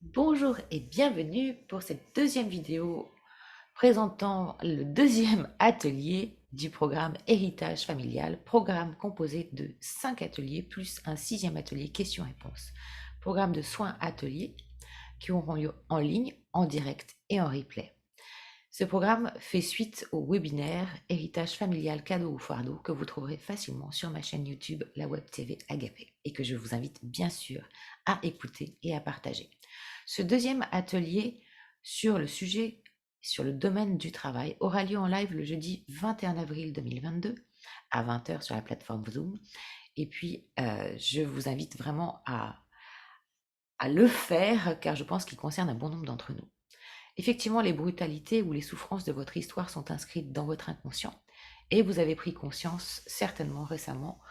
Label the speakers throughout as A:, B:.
A: Bonjour et bienvenue pour cette deuxième vidéo présentant le deuxième atelier du programme Héritage familial, programme composé de 5 ateliers plus un sixième atelier questions-réponses. Programme de soins ateliers qui auront lieu en ligne, en direct et en replay. Ce programme fait suite au webinaire Héritage familial, cadeau ou fardeau que vous trouverez facilement sur ma chaîne YouTube, la Web TV Agapé, et que je vous invite bien sûr à écouter et à partager. Ce deuxième atelier sur le sujet, sur le domaine du travail, aura lieu en live le jeudi 21 avril 2022 à 20h sur la plateforme Zoom. Et puis, je vous invite vraiment à le faire car je pense qu'il concerne un bon nombre d'entre nous. Effectivement, les brutalités ou les souffrances de votre histoire sont inscrites dans votre inconscient et vous avez pris conscience certainement récemment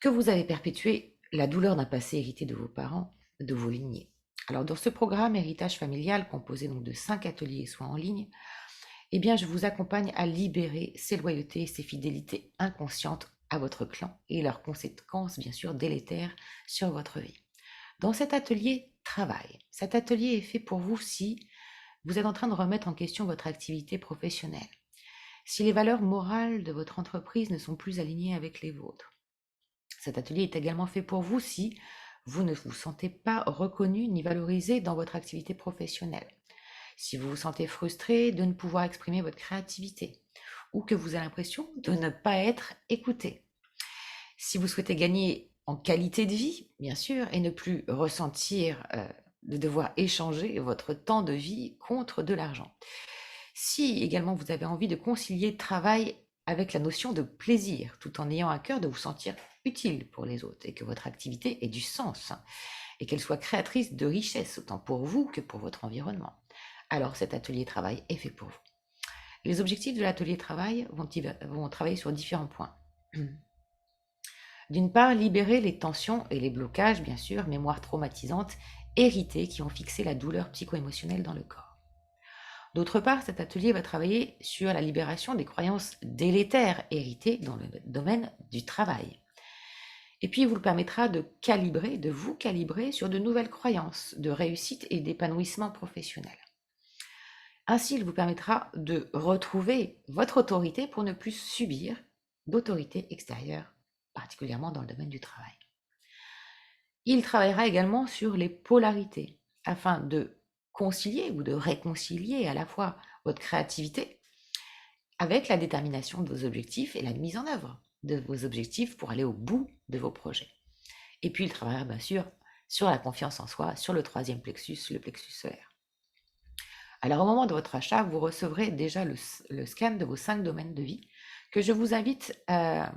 A: que vous avez perpétué la douleur d'un passé hérité de vos parents, de vos lignées. Alors dans ce programme Héritage familial composé donc de 5 ateliers et soins en ligne, eh bien je vous accompagne à libérer ces loyautés et ces fidélités inconscientes à votre clan et leurs conséquences bien sûr délétères sur votre vie. Dans cet atelier travail, cet atelier est fait pour vous si vous êtes en train de remettre en question votre activité professionnelle, si les valeurs morales de votre entreprise ne sont plus alignées avec les vôtres. Cet atelier est également fait pour vous si vous ne vous sentez pas reconnu ni valorisé dans votre activité professionnelle, si vous vous sentez frustré de ne pouvoir exprimer votre créativité ou que vous avez l'impression de ne pas être écouté, si vous souhaitez gagner en qualité de vie, bien sûr, et ne plus ressentir de devoir échanger votre temps de vie contre de l'argent. Si également vous avez envie de concilier travail avec la notion de plaisir, tout en ayant à cœur de vous sentir utile pour les autres et que votre activité ait du sens et qu'elle soit créatrice de richesse autant pour vous que pour votre environnement, alors cet atelier travail est fait pour vous. Les objectifs de l'atelier travail vont travailler sur différents points. D'une part, libérer les tensions et les blocages, bien sûr, mémoires traumatisantes, héritées qui ont fixé la douleur psycho-émotionnelle dans le corps. D'autre part, cet atelier va travailler sur la libération des croyances délétères héritées dans le domaine du travail. Et puis, il vous permettra de vous calibrer sur de nouvelles croyances de réussite et d'épanouissement professionnel. Ainsi, il vous permettra de retrouver votre autorité pour ne plus subir d'autorité extérieure, particulièrement dans le domaine du travail. Il travaillera également sur les polarités afin de concilier ou de réconcilier à la fois votre créativité avec la détermination de vos objectifs et la mise en œuvre de vos objectifs pour aller au bout de vos projets. Et puis, il travaillera bien sûr sur la confiance en soi, sur le troisième plexus, le plexus solaire. Alors, au moment de votre achat, vous recevrez déjà le scan de vos 5 domaines de vie que je vous invite à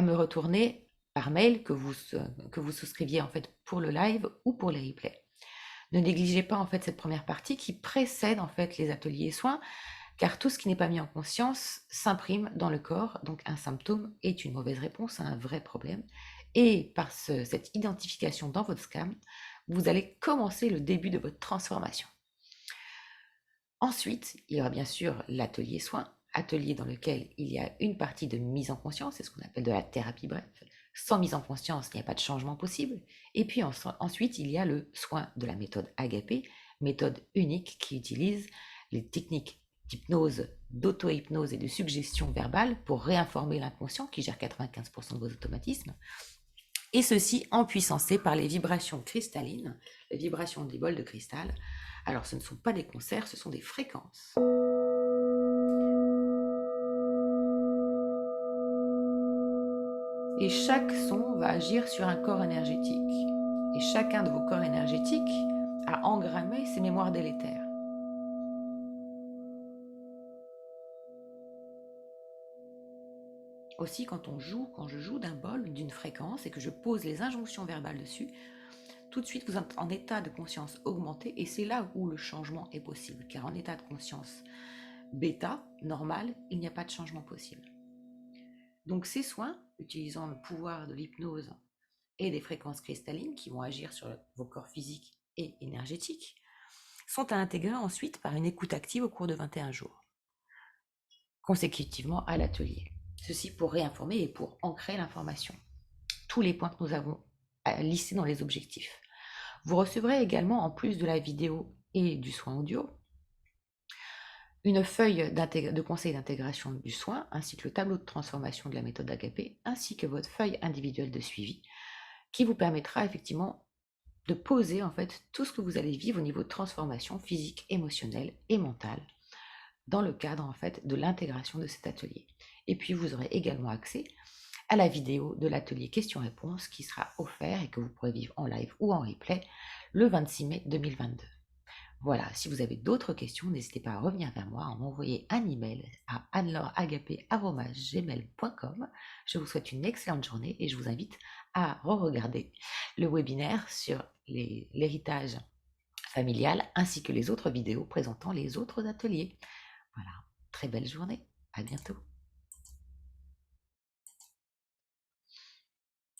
A: me retourner par mail que vous souscriviez en fait pour le live ou pour les replays. Ne négligez pas en fait cette première partie qui précède en fait les ateliers et soins, car tout ce qui n'est pas mis en conscience s'imprime dans le corps, donc un symptôme est une mauvaise réponse à un vrai problème. Et par cette identification dans votre scan, vous allez commencer le début de votre transformation. Ensuite, il y aura bien sûr l'atelier soins, atelier dans lequel il y a une partie de mise en conscience, c'est ce qu'on appelle de la thérapie bref. Sans mise en conscience, il n'y a pas de changement possible. Et puis ensuite, il y a le soin de la méthode Agapé, méthode unique qui utilise les techniques d'hypnose, d'auto-hypnose et de suggestion verbale pour réinformer l'inconscient qui gère 95% de vos automatismes. Et ceci empuissancé par les vibrations cristallines, les vibrations des bols de cristal. Alors ce ne sont pas des concerts, ce sont des fréquences. Et chaque son va agir sur un corps énergétique. Et chacun de vos corps énergétiques a engrammé ses mémoires délétères. Aussi, quand je joue d'un bol, d'une fréquence, et que je pose les injonctions verbales dessus, tout de suite vous êtes en état de conscience augmenté, et c'est là où le changement est possible. Car en état de conscience bêta, normal, il n'y a pas de changement possible. Donc ces soins, utilisant le pouvoir de l'hypnose et des fréquences cristallines qui vont agir sur vos corps physiques et énergétiques, sont à intégrer ensuite par une écoute active au cours de 21 jours, consécutivement à l'atelier. Ceci pour réinformer et pour ancrer l'information. Tous les points que nous avons listés dans les objectifs. Vous recevrez également, en plus de la vidéo et du soin audio, une feuille de conseil d'intégration du soin, ainsi que le tableau de transformation de la méthode AGAPE, ainsi que votre feuille individuelle de suivi, qui vous permettra effectivement de poser en fait tout ce que vous allez vivre au niveau de transformation physique, émotionnelle et mentale dans le cadre en fait de l'intégration de cet atelier. Et puis vous aurez également accès à la vidéo de l'atelier questions-réponses qui sera offert et que vous pourrez vivre en live ou en replay le 26 mai 2022. Voilà, si vous avez d'autres questions, n'hésitez pas à revenir vers moi, à m'envoyer un email à annelaureagapé@gmail.com. Je vous souhaite une excellente journée et je vous invite à re-regarder le webinaire sur l'héritage familial ainsi que les autres vidéos présentant les autres ateliers. Voilà, très belle journée, à bientôt.